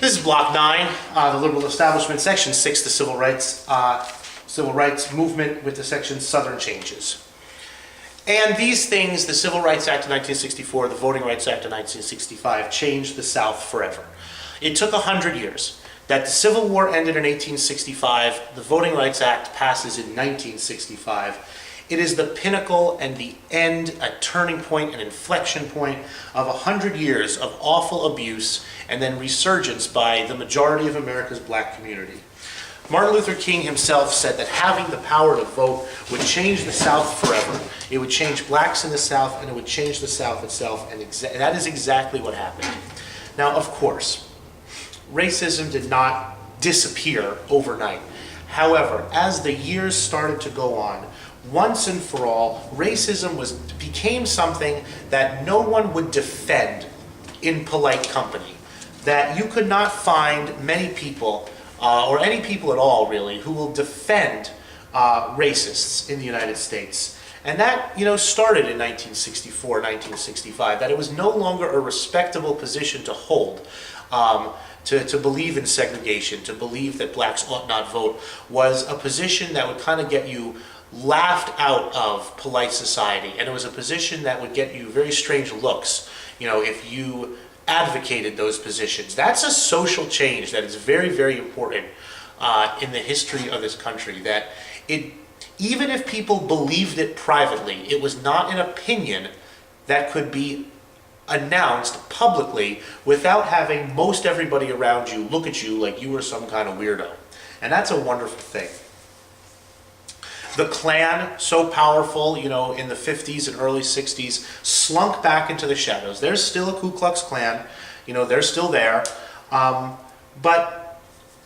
This is Block 9, the Liberal Establishment, Section 6, the Civil Rights Movement with the section Southern Changes. And these things, the Civil Rights Act of 1964, the Voting Rights Act of 1965, changed the South forever. It took 100 years. That the Civil War ended in 1865, the Voting Rights Act passes in 1965. It is the pinnacle and the end, a turning point, an inflection point of 100 years of awful abuse and then resurgence by the majority of America's black community. Martin Luther King himself said that having the power to vote would change the South forever. It would change blacks in the South, and it would change the South itself, and that is exactly what happened. Now, of course, racism did not disappear overnight. However, as the years started to go on, once and for all, racism became something that no one would defend in polite company. That you could not find many people, or any people at all really, who will defend racists in the United States. And that, started in 1964, 1965, that it was no longer a respectable position to hold. To believe in segregation, to believe that blacks ought not vote, was a position that would kind of get you laughed out of polite society, and it was a position that would get you very strange looks, if you advocated those positions. That's a social change that is very, very important in the history of this country, that even if people believed it privately, it was not an opinion that could be announced publicly without having most everybody around you look at you like you were some kind of weirdo. And that's a wonderful thing. The Klan, so powerful, in the 50s and early 60s, slunk back into the shadows. There's still a Ku Klux Klan, they're still there, but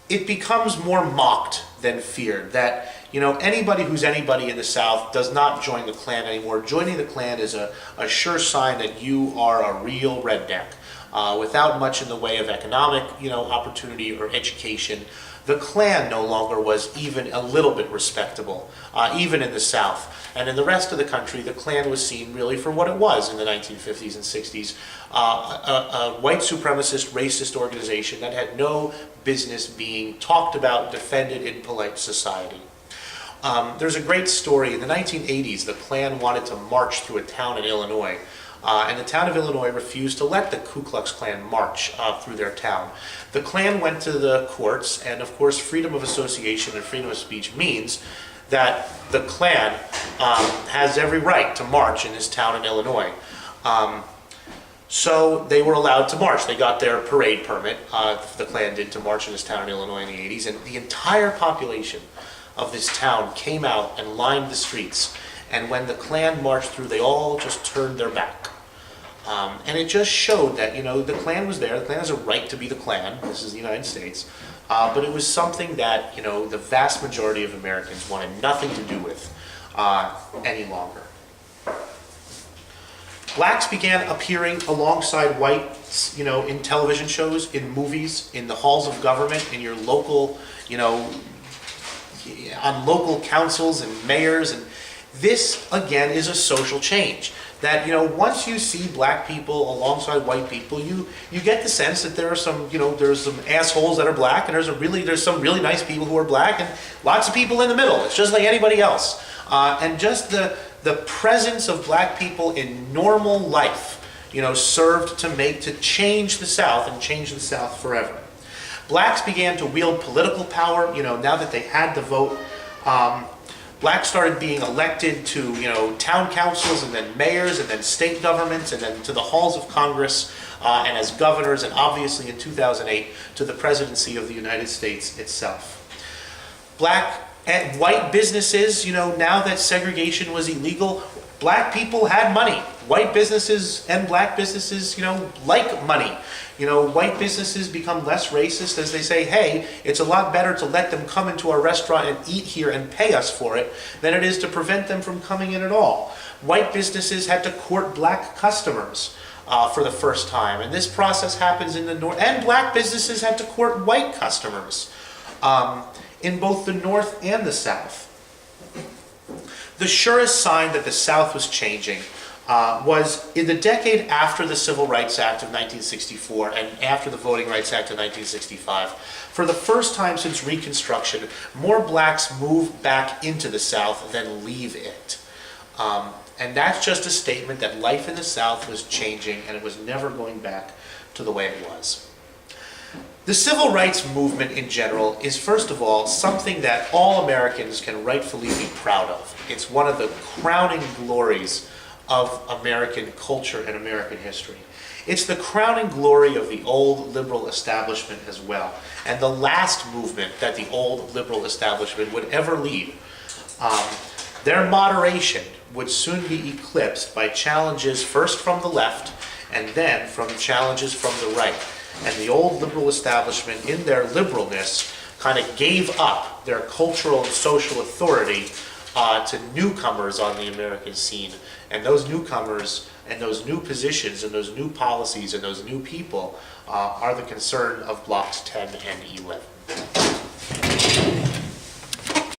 it becomes more mocked than feared. That, anybody who's anybody in the South does not join the Klan anymore. Joining the Klan is a sure sign that you are a real redneck, without much in the way of economic, opportunity or education. The Klan no longer was even a little bit respectable, even in the South. And in the rest of the country, the Klan was seen really for what it was in the 1950s and 60s, a white supremacist, racist organization that had no business being talked about, defended in polite society. There's a great story. In the 1980s, the Klan wanted to march through a town in Illinois. And the town of Illinois refused to let the Ku Klux Klan march through their town. The Klan went to the courts, and of course freedom of association and freedom of speech means that the Klan has every right to march in this town in Illinois. So they were allowed to march. They got their parade permit, the Klan did, to march in this town in Illinois in the 80s, and the entire population of this town came out and lined the streets. And when the Klan marched through, they all just turned their back. And it just showed that, the Klan was there. The Klan has a right to be the Klan. This is the United States. But it was something that, the vast majority of Americans wanted nothing to do with any longer. Blacks began appearing alongside whites, in television shows, in movies, in the halls of government, in your local, on local councils and mayors. And this, again, is a social change. That, once you see black people alongside white people, you get the sense that there are some, there's some assholes that are black, and there's some really nice people who are black, and lots of people in the middle. It's just like anybody else. And just the presence of black people in normal life, served to change the South and change the South forever. Blacks began to wield political power, now that they had the vote. Blacks started being elected to, town councils and then mayors and then state governments and then to the halls of Congress and as governors, and obviously in 2008 to the presidency of the United States itself. Black and white businesses, now that segregation was illegal, black people had money. White businesses and black businesses, like money. White businesses become less racist as they say, hey, it's a lot better to let them come into our restaurant and eat here and pay us for it than it is to prevent them from coming in at all. White businesses had to court black customers for the first time, and this process happens in the North, and black businesses had to court white customers in both the North and the South. The surest sign that the South was changing was in the decade after the Civil Rights Act of 1964 and after the Voting Rights Act of 1965. For the first time since Reconstruction, more blacks move back into the South than leave it. And that's just a statement that life in the South was changing and it was never going back to the way it was. The civil rights movement in general is, first of all, something that all Americans can rightfully be proud of. It's one of the crowning glories of American culture and American history. It's the crowning glory of the old liberal establishment as well, and the last movement that the old liberal establishment would ever lead. Their moderation would soon be eclipsed by challenges first from the left and then from challenges from the right. And the old liberal establishment, in their liberalness, kind of gave up their cultural and social authority to newcomers on the American scene. And those newcomers and those new positions and those new policies and those new people are the concern of blocks 10 and 11.